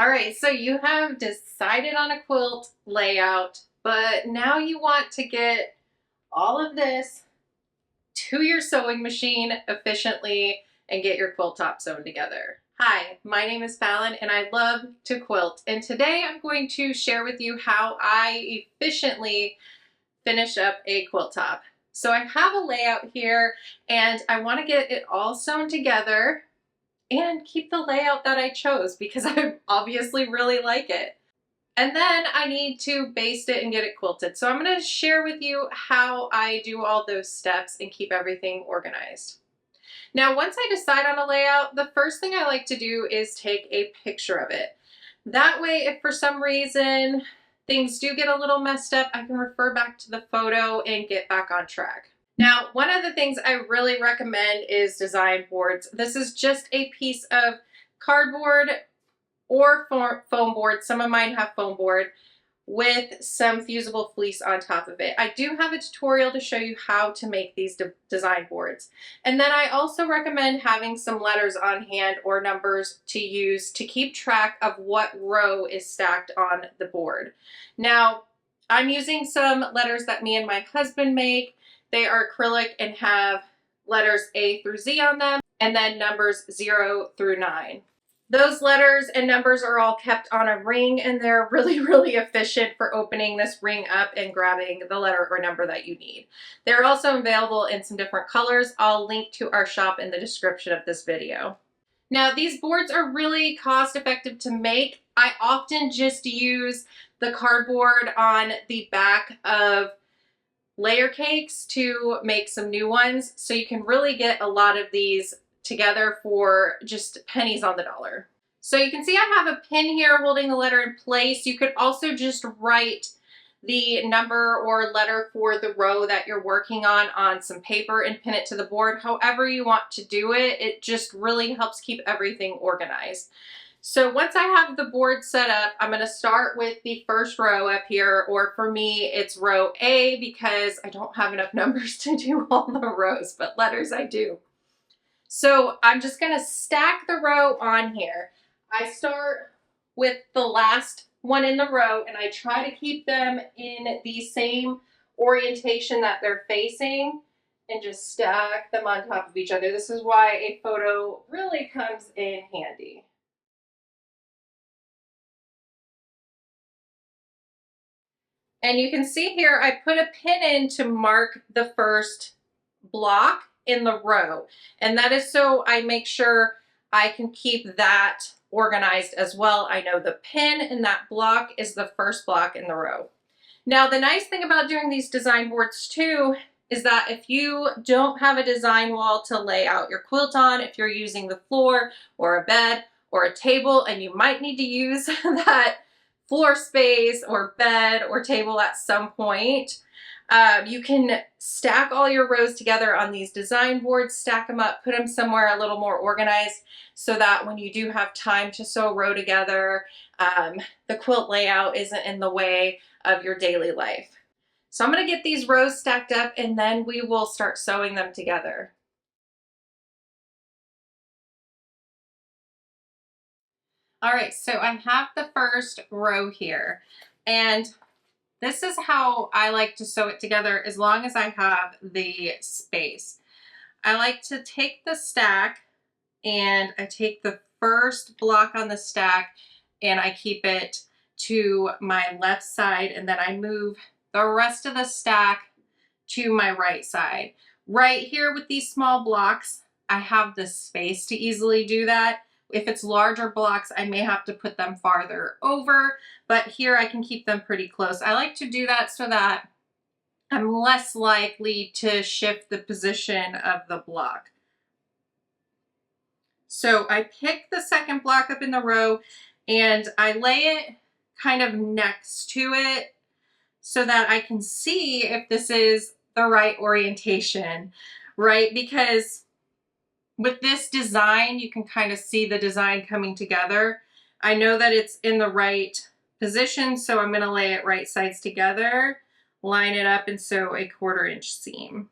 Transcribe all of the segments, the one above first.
All right, so you have decided on a quilt layout, but now you want to get all of this to your sewing machine efficiently and get your quilt top sewn together. Hi, my name is Fallon and I love to quilt, and today I'm going to share with you how I efficiently finish up a quilt top. So I have a layout here and I want to get it all sewn together and keep the layout that I chose because I obviously really like it. And then I need to baste it and get it quilted. So I'm going to share with you how I do all those steps and keep everything organized. Now, once I decide on a layout, the first thing I like to do is take a picture of it. That way, if for some reason things do get a little messed up, I can refer back to the photo and get back on track. Now, one of the things I really recommend is design boards. This is just a piece of cardboard or foam board. Some of mine have foam board with some fusible fleece on top of it. I do have a tutorial to show you how to make these design boards. And then I also recommend having some letters on hand or numbers to use to keep track of what row is stacked on the board. Now, I'm using some letters that me and my husband make. They are acrylic and have letters A through Z on them, and then numbers 0 through 9. Those letters and numbers are all kept on a ring, and they're really efficient for opening this ring up and grabbing the letter or number that you need. They're also available in some different colors. I'll link to our shop in the description of this video. Now, these boards are really cost effective to make. I often just use the cardboard on the back of layer cakes to make some new ones, so you can really get a lot of these together for just pennies on the dollar. So you can see I have a pin here holding the letter in place. You could also just write the number or letter for the row that you're working on some paper and pin it to the board. However you want to do it, it just really helps keep everything organized. So once I have the board set up, I'm going to start with the first row up here, or for me, it's row A because I don't have enough numbers to do all the rows, but letters I do. So I'm just going to stack the row on here. I start with the last one in the row and I try to keep them in the same orientation that they're facing and just stack them on top of each other. This is why a photo really comes in handy. And you can see here, I put a pin in to mark the first block in the row. And that is so I make sure I can keep that organized as well. I know the pin in that block is the first block in the row. Now, the nice thing about doing these design boards too is that if you don't have a design wall to lay out your quilt on, if you're using the floor or a bed or a table and you might need to use that floor space or bed or table at some point, you can stack all your rows together on these design boards, stack them up, put them somewhere a little more organized so that when you do have time to sew a row together, the quilt layout isn't in the way of your daily life. So I'm going to get these rows stacked up and then we will start sewing them together. All right, so I have the first row here, and this is how I like to sew it together as long as I have the space. I like to take the stack and I take the first block on the stack and I keep it to my left side, and then I move the rest of the stack to my right side. Right here with these small blocks, I have the space to easily do that. If it's larger blocks, I may have to put them farther over, but here I can keep them pretty close. I like to do that so that I'm less likely to shift the position of the block. So I pick the second block up in the row and I lay it kind of next to it so that I can see if this is the right orientation, right? Because with this design, you can kind of see the design coming together. I know that it's in the right position, so I'm going to lay it right sides together, line it up, and sew a 1/4 inch seam.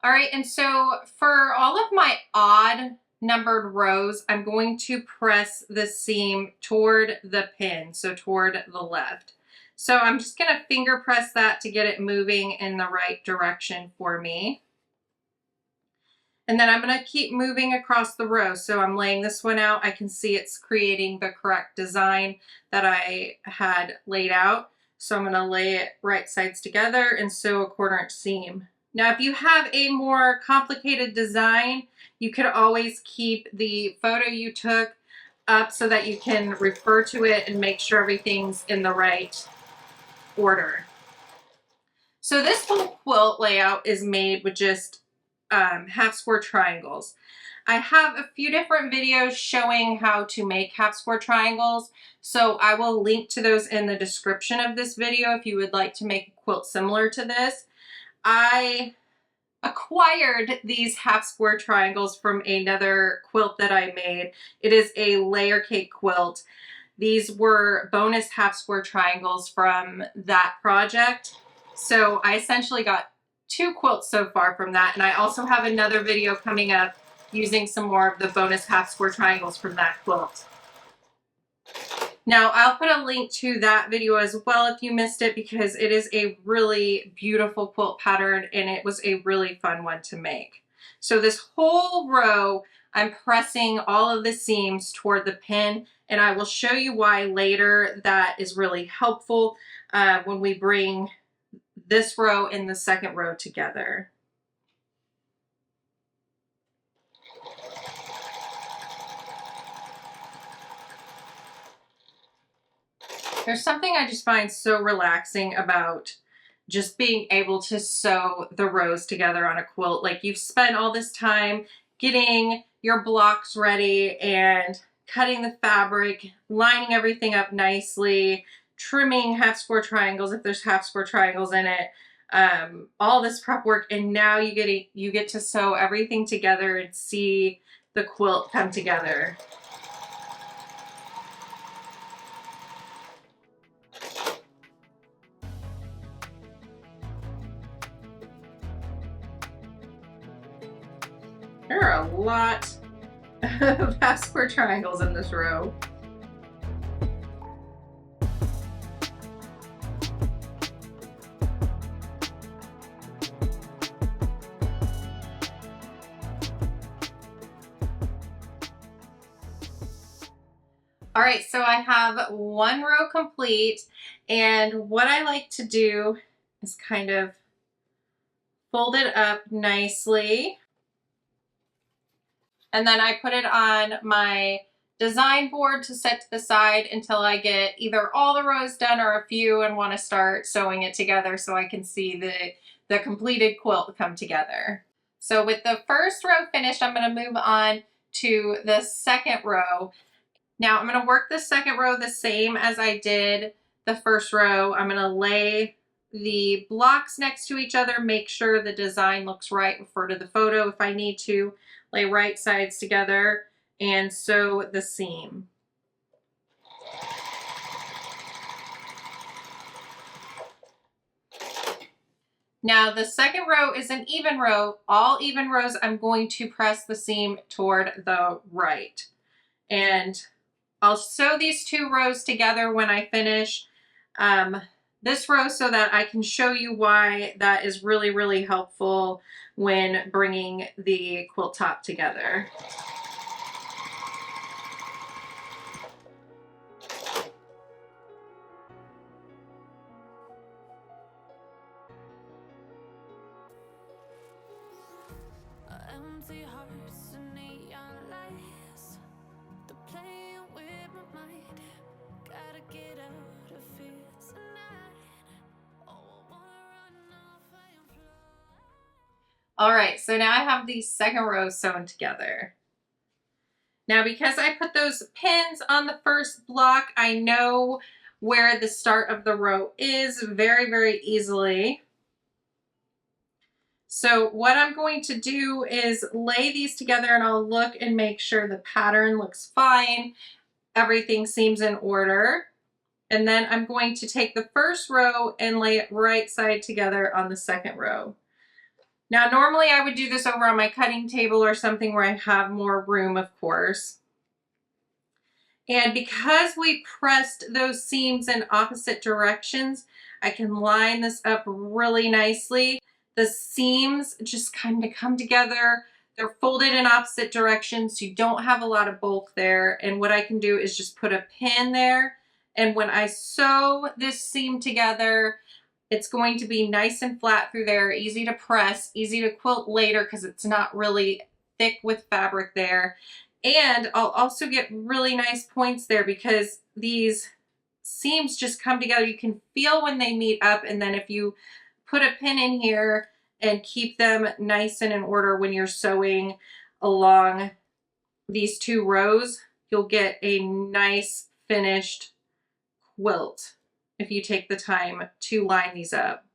All right, and so for all of my odd numbered rows, I'm going to press the seam toward the pin, so toward the left. So I'm just gonna finger press that to get it moving in the right direction for me. And then I'm gonna keep moving across the row. So I'm laying this one out. I can see it's creating the correct design that I had laid out. So I'm gonna lay it right sides together and sew a 1/4 inch seam. Now, if you have a more complicated design, you could always keep the photo you took up so that you can refer to it and make sure everything's in the right order. So this whole quilt layout is made with just half square triangles. I have a few different videos showing how to make half square triangles, so I will link to those in the description of this video if you would like to make a quilt similar to this. I acquired these half square triangles from another quilt that I made. It is a layer cake quilt. These were bonus half square triangles from that project. So I essentially got 2 quilts so far from that, and I also have another video coming up using some more of the bonus half square triangles from that quilt. Now, I'll put a link to that video as well if you missed it, because it is a really beautiful quilt pattern and it was a really fun one to make. So this whole row, I'm pressing all of the seams toward the pin, and I will show you why later that is really helpful when we bring this row and the second row together. There's something I just find so relaxing about just being able to sew the rows together on a quilt. Like, you've spent all this time getting your blocks ready and cutting the fabric, lining everything up nicely, trimming half square triangles if there's half square triangles in it, all this prep work, and now you get to sew everything together and see the quilt come together. There are a lot of half square triangles in this row. All right, so I have 1 row complete, and what I like to do is kind of fold it up nicely, and then I put it on my design board to set to the side until I get either all the rows done or a few and want to start sewing it together so I can see the completed quilt come together. So with the first row finished, I'm going to move on to the second row. Now I'm going to work the second row the same as I did the first row. I'm going to lay the blocks next to each other, make sure the design looks right, refer to the photo if I need to, lay right sides together, and sew the seam. Now the second row is an even row. All even rows, I'm going to press the seam toward the right. And I'll sew these 2 rows together when I finish this row so that I can show you why that is really, really helpful when bringing the quilt top together. Empty hearts and neon lights, the playing with my mind. Gotta get out of here tonight. Oh, I wanna run off and fly. All right, so now I have the second row sewn together. Now, because I put those pins on the first block, I know where the start of the row is very, very easily. So what I'm going to do is lay these together, and I'll look and make sure the pattern looks fine, everything seems in order. And then I'm going to take the first row and lay it right side together on the second row. Now, normally I would do this over on my cutting table or something where I have more room, of course. And because we pressed those seams in opposite directions, I can line this up really nicely. The seams just kind of come together. They're folded in opposite directions, so you don't have a lot of bulk there. And what I can do is just put a pin there. And when I sew this seam together, it's going to be nice and flat through there, easy to press, easy to quilt later because it's not really thick with fabric there. And I'll also get really nice points there because these seams just come together. You can feel when they meet up, and then if you put a pin in here and keep them nice and in order when you're sewing along these two rows, you'll get a nice finished quilt if you take the time to line these up.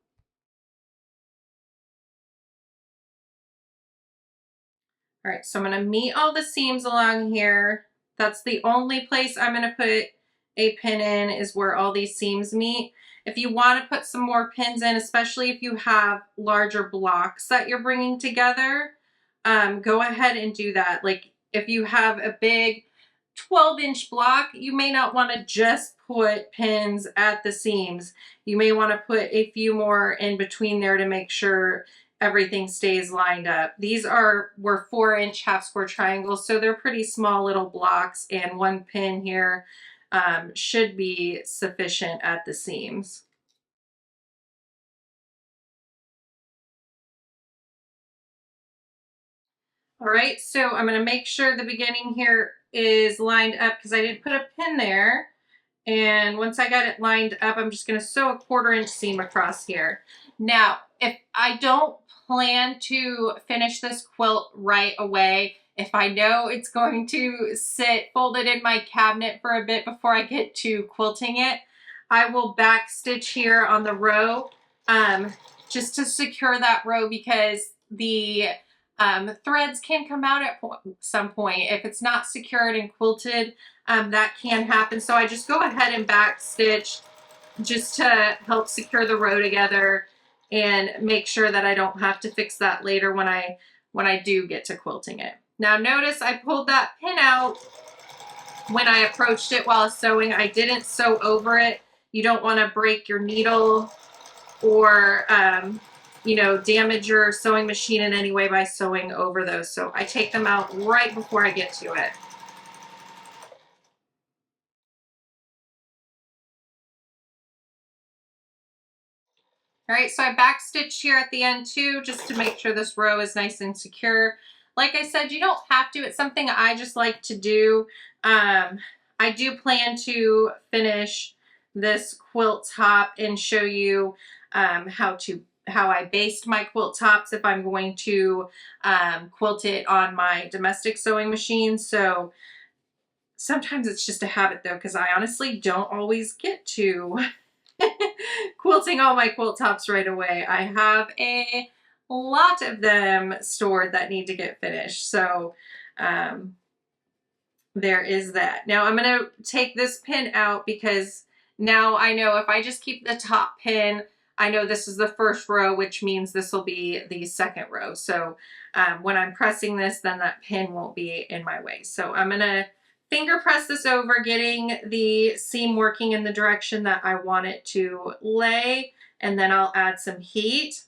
All right, so I'm gonna meet all the seams along here. That's the only place I'm gonna put a pin in, is where all these seams meet. If you wanna put some more pins in, especially if you have larger blocks that you're bringing together, go ahead and do that. Like if you have a big 12-inch block, you may not wanna just put pins at the seams. You may wanna put a few more in between there to make sure everything stays lined up. These were 4-inch half square triangles, so they're pretty small little blocks, and one pin here should be sufficient at the seams. All right, so I'm going to make sure the beginning here is lined up because I didn't put a pin there. And once I got it lined up, I'm just going to sew a 1/4-inch seam across here. Now, if I don't plan to finish this quilt right away, if I know it's going to sit folded in my cabinet for a bit before I get to quilting it, I will back stitch here on the row just to secure that row, because the threads can come out at some point. If it's not secured and quilted, that can happen. So I just go ahead and back stitch just to help secure the row together and make sure that I don't have to fix that later when I do get to quilting it. Now notice I pulled that pin out when I approached it while sewing. I didn't sew over it. You don't want to break your needle or you know, damage your sewing machine in any way by sewing over those. So I take them out right before I get to it. All right, so I back stitched here at the end too, just to make sure this row is nice and secure. Like I said, you don't have to. It's something I just like to do. I do plan to finish this quilt top and show you how I baste my quilt tops if I'm going to quilt it on my domestic sewing machine. So sometimes it's just a habit though, because I honestly don't always get to quilting all my quilt tops right away. I have a lot of them stored that need to get finished. So there is that. Now I'm going to take this pin out because now I know if I just keep the top pin, I know this is the first row, which means this will be the second row. So when I'm pressing this, then that pin won't be in my way. So I'm going to finger press this over, getting the seam working in the direction that I want it to lay, and then I'll add some heat.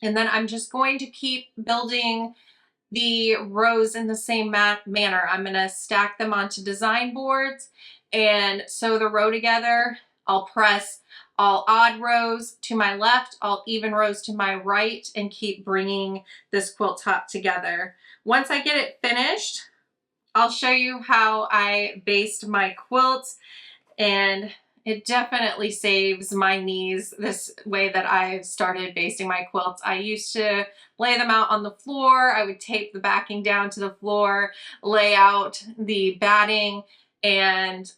And then I'm just going to keep building the rows in the same manner. I'm going to stack them onto design boards and sew the row together. I'll press all odd rows to my left, all even rows to my right, and keep bringing this quilt top together. Once I get it finished, I'll show you how I baste my quilts, and it definitely saves my knees this way that I've started basting my quilts. I used to lay them out on the floor. I would tape the backing down to the floor, lay out the batting, and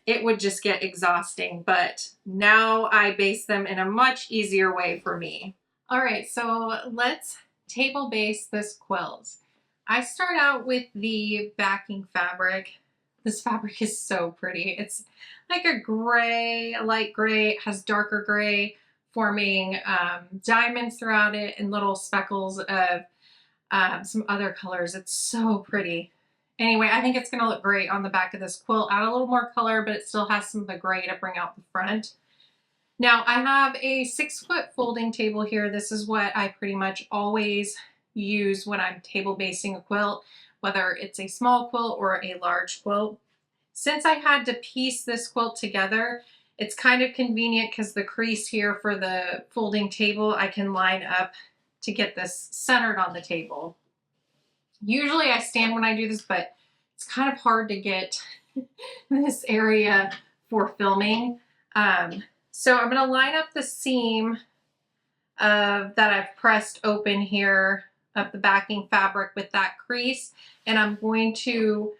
it would just get exhausting. But now I baste them in a much easier way for me. All right, so let's table baste this quilt. I start out with the backing fabric. This fabric is so pretty. It's like a gray, a light gray. It has darker gray forming diamonds throughout it and little speckles of some other colors. It's so pretty. Anyway, I think it's going to look great on the back of this quilt. Add a little more color, but it still has some of the gray to bring out the front. Now I have a 6-foot folding table here. This is what I pretty much always use when I'm table basting a quilt, whether it's a small quilt or a large quilt. Since I had to piece this quilt together, it's kind of convenient because the crease here for the folding table, I can line up to get this centered on the table. Usually I stand when I do this, but it's kind of hard to get this area for filming. So I'm going to line up the seam that I've pressed open here of the backing fabric with that crease, and I'm going to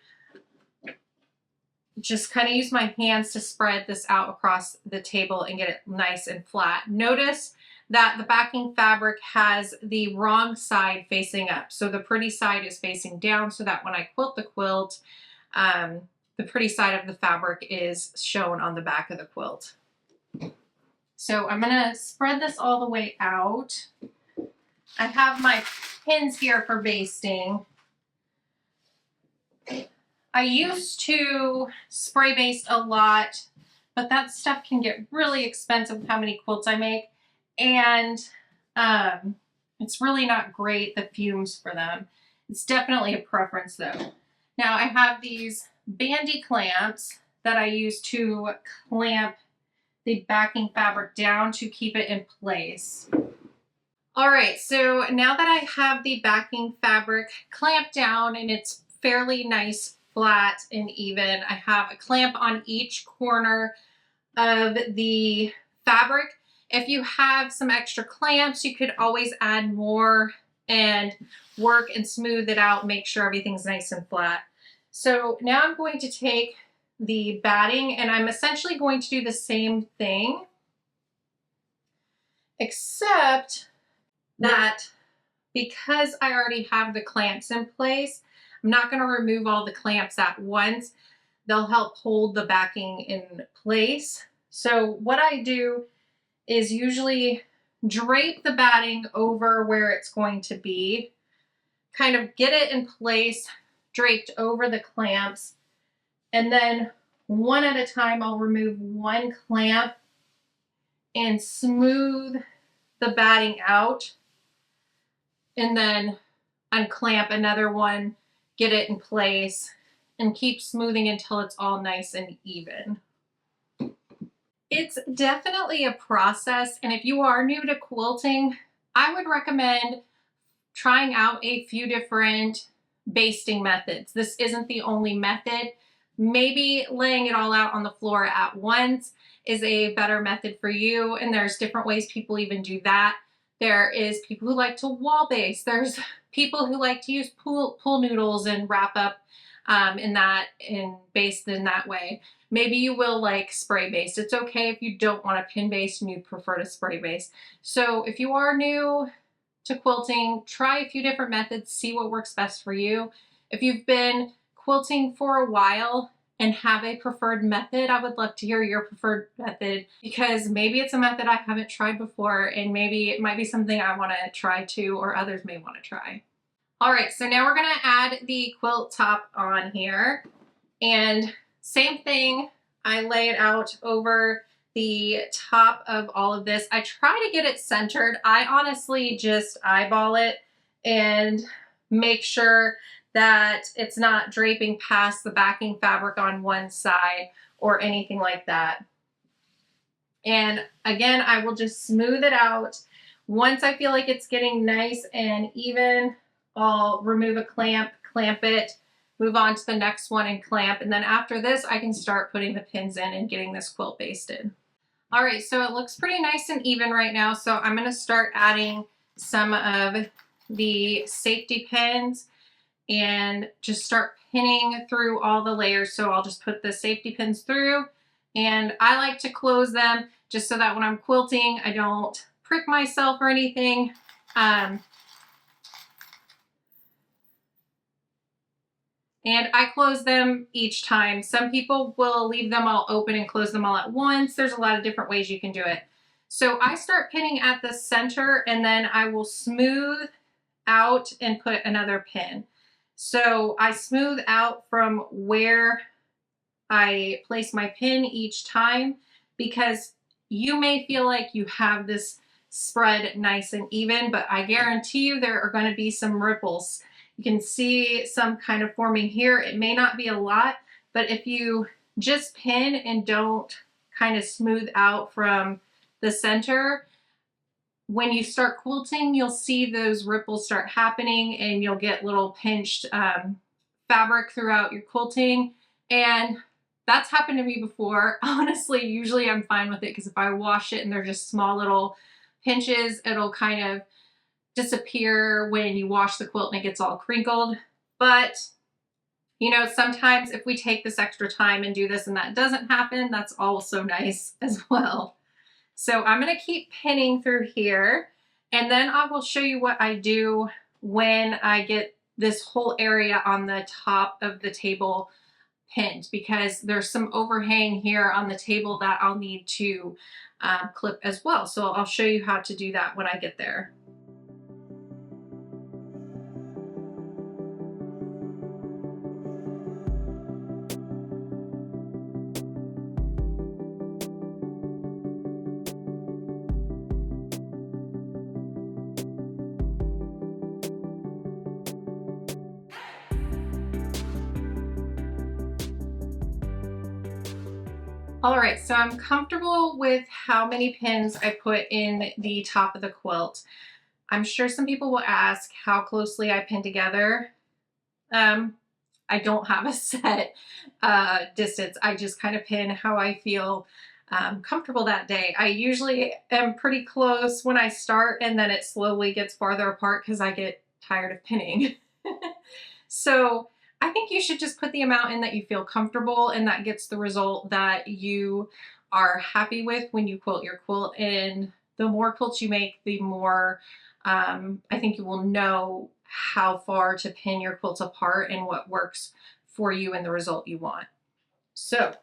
just kind of use my hands to spread this out across the table and get it nice and flat. Notice that the backing fabric has the wrong side facing up. So the pretty side is facing down so that when I quilt the quilt, the pretty side of the fabric is shown on the back of the quilt. So I'm gonna spread this all the way out. I have my pins here for basting. I used to spray baste a lot, but that stuff can get really expensive with how many quilts I make. And it's really not great, the fumes for them. It's definitely a preference though. Now I have these bandy clamps that I use to clamp the backing fabric down to keep it in place. All right, so now that I have the backing fabric clamped down and it's fairly nice, flat and even, I have a clamp on each corner of the fabric. If you have some extra clamps, you could always add more and work and smooth it out, make sure everything's nice and flat. So now I'm going to take the batting and I'm essentially going to do the same thing, except that because I already have the clamps in place, I'm not going to remove all the clamps at once. They'll help hold the backing in place. So what I do is usually drape the batting over where it's going to be, kind of get it in place, draped over the clamps, and then one at a time I'll remove one clamp and smooth the batting out, and then unclamp another one, get it in place, and keep smoothing until it's all nice and even. It's definitely a process, and if you are new to quilting, I would recommend trying out a few different basting methods. This isn't the only method. Maybe laying it all out on the floor at once is a better method for you, and there's different ways people even do that. There is people who like to wall base. There's people who like to use pool noodles and wrap up in that and baste in that way. Maybe you will like spray baste. It's okay if you don't want to pin baste and you prefer to spray baste. So if you are new to quilting, try a few different methods, see what works best for you. If you've been quilting for a while and have a preferred method, I would love to hear your preferred method, because maybe it's a method I haven't tried before and maybe it might be something I want to try too, or others may want to try. All right, so now we're going to add the quilt top on here, and same thing, I lay it out over the top of all of this. I try to get it centered. I honestly just eyeball it and make sure that it's not draping past the backing fabric on one side or anything like that. And again, I will just smooth it out. Once I feel like it's getting nice and even, I'll remove a clamp, clamp it, move on to the next one and clamp. And then after this, I can start putting the pins in and getting this quilt basted. All right, so it looks pretty nice and even right now. So I'm gonna start adding some of the safety pins and just start pinning through all the layers. So I'll just put the safety pins through, and I like to close them just so that when I'm quilting, I don't prick myself or anything. And I close them each time. Some people will leave them all open and close them all at once. There's a lot of different ways you can do it. So I start pinning at the center and then I will smooth out and put another pin. So I smooth out from where I place my pin each time, because you may feel like you have this spread nice and even, but I guarantee you there are going to be some ripples. You can see some kind of forming here. It may not be a lot, but if you just pin and don't kind of smooth out from the center, when you start quilting, you'll see those ripples start happening and you'll get little pinched fabric throughout your quilting. And that's happened to me before. Honestly, usually I'm fine with it because if I wash it and they're just small little pinches, it'll kind of disappear when you wash the quilt and it gets all crinkled. But you know, sometimes if we take this extra time and do this and that doesn't happen, that's also nice as well. So I'm going to keep pinning through here, and then I will show you what I do when I get this whole area on the top of the table pinned, because there's some overhang here on the table that I'll need to clip as well. So I'll show you how to do that when I get there. All right, so I'm comfortable with how many pins I put in the top of the quilt. I'm sure some people will ask how closely I pin together. I don't have a set distance. I just kind of pin how I feel comfortable that day. I usually am pretty close when I start, and then it slowly gets farther apart because I get tired of pinning. So I think you should just put the amount in that you feel comfortable, and that gets the result that you are happy with when you quilt your quilt. And the more quilts you make, the more I think you will know how far to pin your quilts apart and what works for you and the result you want. So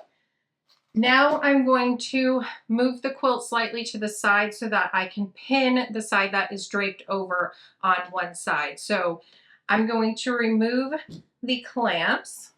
now I'm going to move the quilt slightly to the side so that I can pin the side that is draped over on one side. So I'm going to remove the clamps.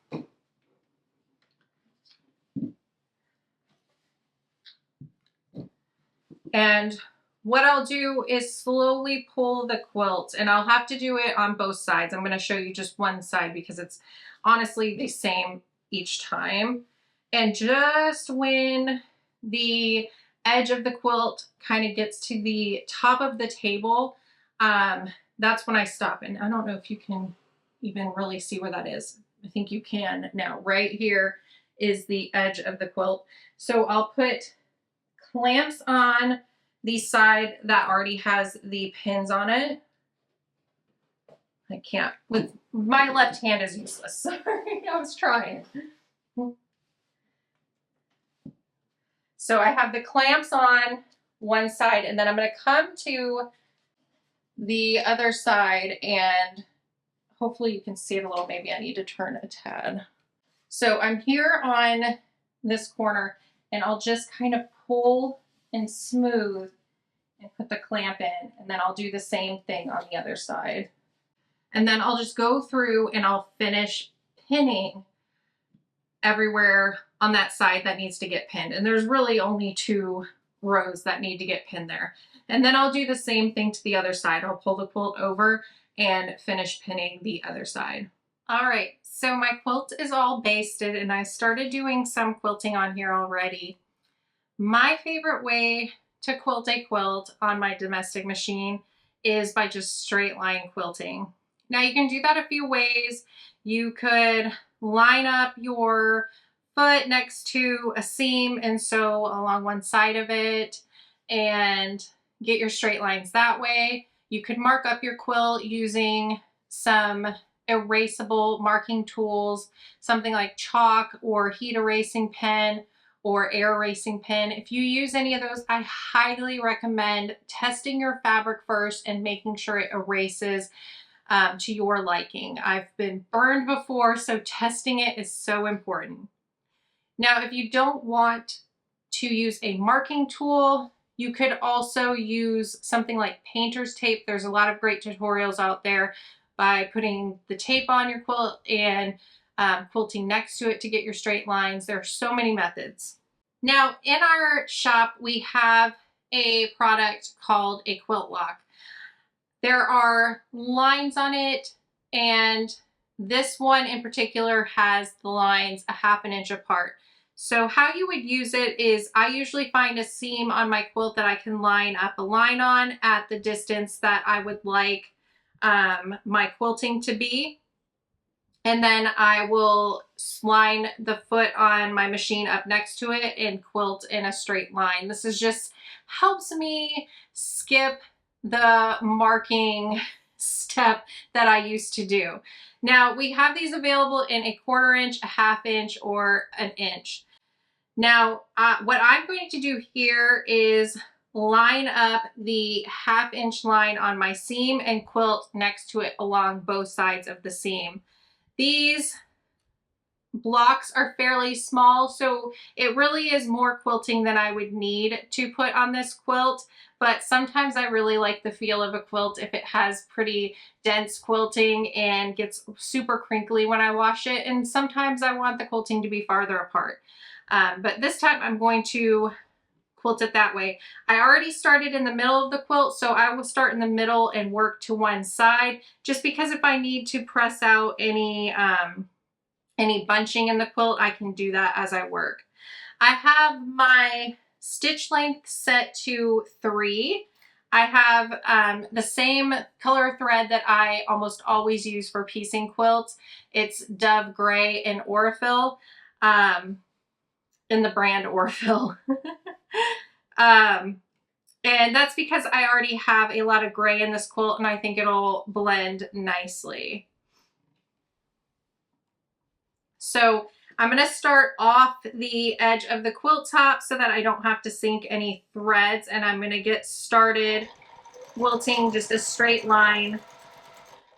And what I'll do is slowly pull the quilt, and I'll have to do it on both sides. I'm going to show you just one side because it's honestly the same each time. And just when the edge of the quilt kind of gets to the top of the table, that's when I stop. And I don't know if you can even really see where that is. I think you can now. Right here is the edge of the quilt. So I'll put clamps on the side that already has the pins on it. I can't, with my left hand is useless. Sorry, I was trying. So I have the clamps on one side, and then I'm going to come to the other side, and hopefully you can see it a little. Maybe I need to turn a tad. So I'm here on this corner, and I'll just kind of pull and smooth and put the clamp in, and then I'll do the same thing on the other side. And then I'll just go through and I'll finish pinning everywhere on that side that needs to get pinned. And there's really only 2 rows that need to get pinned there. And then I'll do the same thing to the other side. I'll pull the quilt over and finish pinning the other side. All right, so my quilt is all basted, and I started doing some quilting on here already. My favorite way to quilt a quilt on my domestic machine is by just straight line quilting. Now you can do that a few ways. You could line up your foot next to a seam and sew along one side of it and get your straight lines that way. You could mark up your quilt using some erasable marking tools, something like chalk or heat erasing pen or air erasing pen. If you use any of those, I highly recommend testing your fabric first and making sure it erases to your liking. I've been burned before, so testing it is so important. Now, if you don't want to use a marking tool, You could also use something like painter's tape. There's a lot of great tutorials out there by putting the tape on your quilt and quilting next to it to get your straight lines. There are so many methods. Now in our shop, we have a product called a Quiltlock. There are lines on it, and this one in particular has the lines a half an inch apart. So how you would use it is I usually find a seam on my quilt that I can line up a line on at the distance that I would like my quilting to be. And then I will line the foot on my machine up next to it and quilt in a straight line. This is just helps me skip the marking step that I used to do. Now we have these available in a 1/4 inch, a 1/2 inch, or an inch. Now what I'm going to do here is line up the 1/2 inch line on my seam and quilt next to it along both sides of the seam. These blocks are fairly small, so it really is more quilting than I would need to put on this quilt, but sometimes I really like the feel of a quilt if it has pretty dense quilting and gets super crinkly when I wash it, and sometimes I want the quilting to be farther apart. But this time I'm going to quilt it that way. I already started in the middle of the quilt, so I will start in the middle and work to one side, just because if I need to press out any bunching in the quilt, I can do that as I work. I have my stitch length set to 3. I have the same color thread that I almost always use for piecing quilts. It's Dove Gray in Orifil, in the brand Orifil. And that's because I already have a lot of gray in this quilt, and I think it'll blend nicely. So I'm going to start off the edge of the quilt top so that I don't have to sink any threads, and I'm going to get started quilting just a straight line.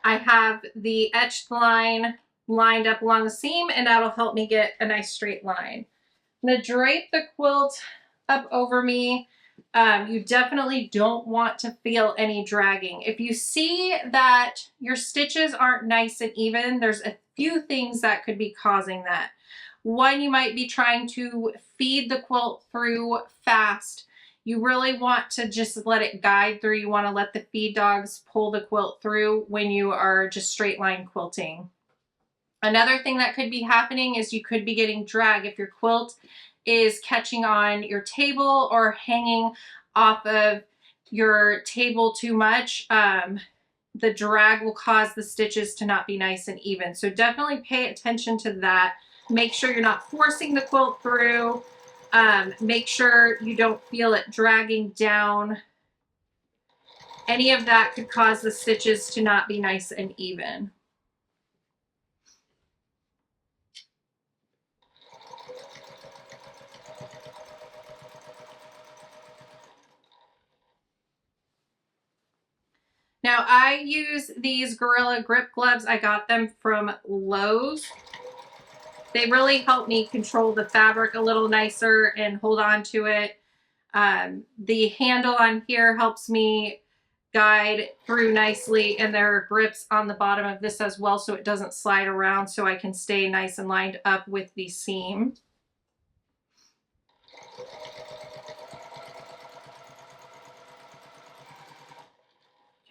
I have the etched line lined up along the seam, and that'll help me get a nice straight line. I'm going to drape the quilt up over me. You definitely don't want to feel any dragging. If you see that your stitches aren't nice and even, there's a few things that could be causing that. One, you might be trying to feed the quilt through fast. You really want to just let it guide through. You want to let the feed dogs pull the quilt through when you are just straight line quilting. Another thing that could be happening is you could be getting drag if your quilt is catching on your table or hanging off of your table too much. The drag will cause the stitches to not be nice and even. So definitely pay attention to that. Make sure you're not forcing the quilt through. Make sure you don't feel it dragging down. Any of that could cause the stitches to not be nice and even. Now I use these Gorilla Grip gloves. I got them from Lowe's. They really help me control the fabric a little nicer and hold on to it. The handle on here helps me guide through nicely, and there are grips on the bottom of this as well so it doesn't slide around, so I can stay nice and lined up with the seam.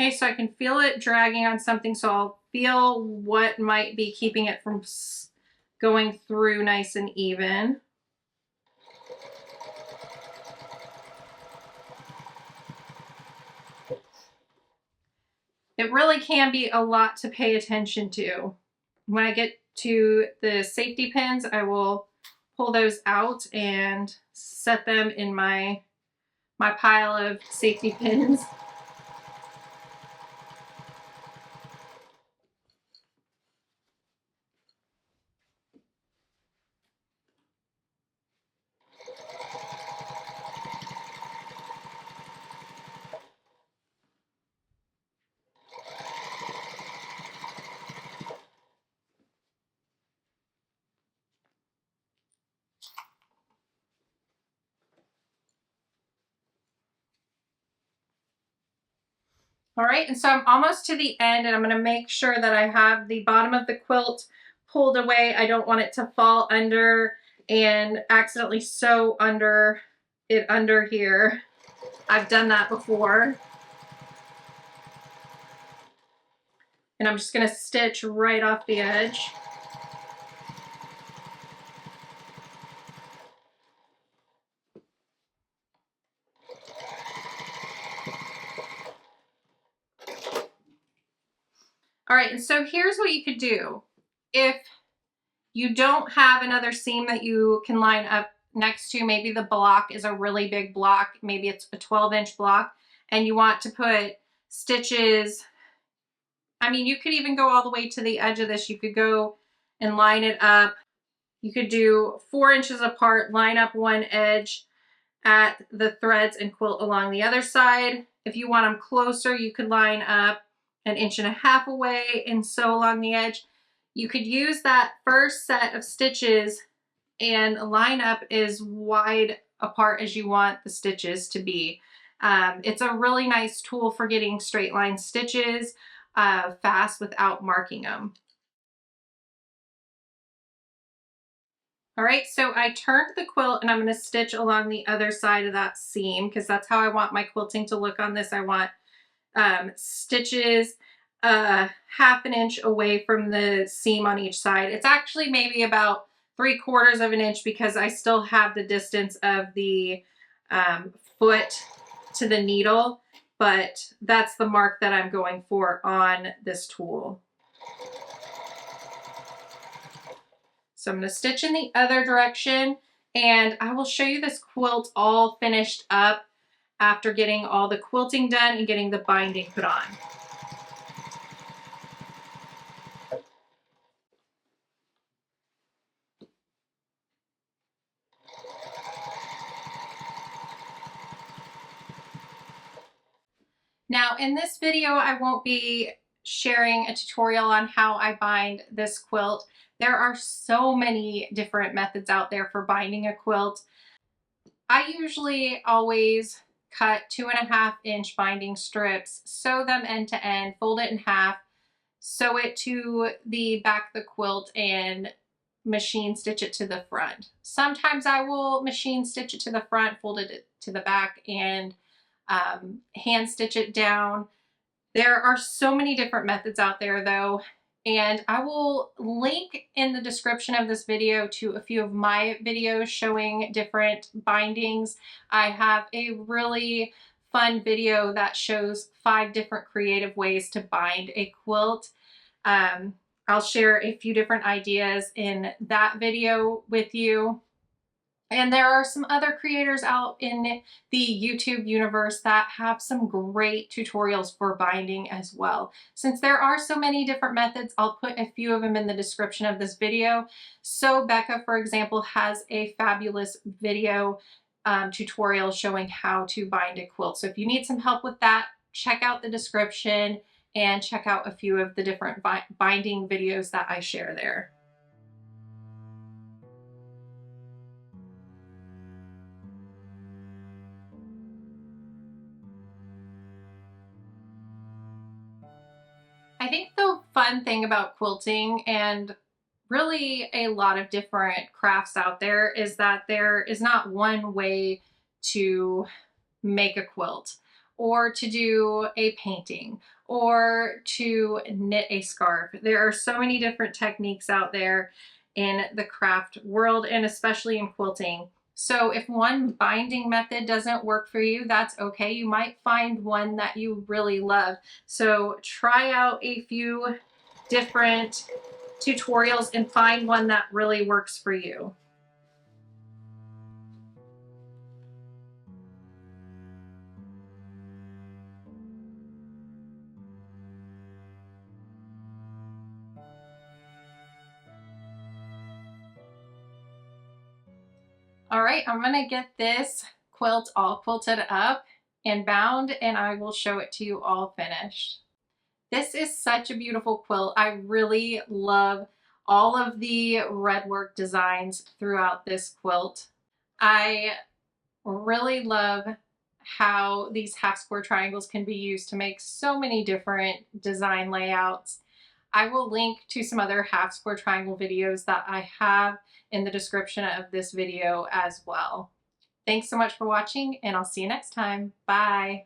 Okay, so I can feel it dragging on something, so I'll feel what might be keeping it from going through nice and even. It really can be a lot to pay attention to. When I get to the safety pins, I will pull those out and set them in my pile of safety pins. All right, and so I'm almost to the end, and I'm going to make sure that I have the bottom of the quilt pulled away. I don't want it to fall under and accidentally sew under here. I've done that before. And I'm just going to stitch right off the edge. All right, and so here's what you could do. If you don't have another seam that you can line up next to, maybe the block is a really big block, maybe it's a 12-inch block, and you want to put stitches, I mean, you could even go all the way to the edge of this. You could go and line it up. You could do 4 inches apart, line up one edge at the threads and quilt along the other side. If you want them closer, you could line up 1.5 inches away and sew along the edge. You could use that first set of stitches and line up as wide apart as you want the stitches to be. It's a really nice tool for getting straight line stitches fast without marking them. All right, so I turned the quilt and I'm going to stitch along the other side of that seam because that's how I want my quilting to look on this. I want stitches 1/2 inch away from the seam on each side. It's actually maybe about 3/4 inch because I still have the distance of the foot to the needle, but that's the mark that I'm going for on this tool. So I'm going to stitch in the other direction, and I will show you this quilt all finished up after getting all the quilting done and getting the binding put on. Now in this video, I won't be sharing a tutorial on how I bind this quilt. There are so many different methods out there for binding a quilt. I usually always cut 2.5 inch binding strips, sew them end to end, fold it in half, sew it to the back of the quilt, and machine stitch it to the front. Sometimes I will machine stitch it to the front, fold it to the back, and hand stitch it down. There are so many different methods out there though, and I will link in the description of this video to a few of my videos showing different bindings. I have a really fun video that shows 5 different creative ways to bind a quilt. I'll share a few different ideas in that video with you. And there are some other creators out in the YouTube universe that have some great tutorials for binding as well. Since there are so many different methods, I'll put a few of them in the description of this video. So Becca, for example, has a fabulous video tutorial showing how to bind a quilt. So if you need some help with that, check out the description and check out a few of the different binding videos that I share there. I think the fun thing about quilting, and really a lot of different crafts out there, is that there is not one way to make a quilt or to do a painting or to knit a scarf. There are so many different techniques out there in the craft world, and especially in quilting. So if one binding method doesn't work for you, that's okay. You might find one that you really love. So try out a few different tutorials and find one that really works for you. All right, I'm gonna get this quilt all quilted up and bound, and I will show it to you all finished. This is such a beautiful quilt. I really love all of the redwork designs throughout this quilt. I really love how these half square triangles can be used to make so many different design layouts. I will link to some other half square triangle videos that I have in the description of this video as well. Thanks so much for watching, and I'll see you next time. Bye.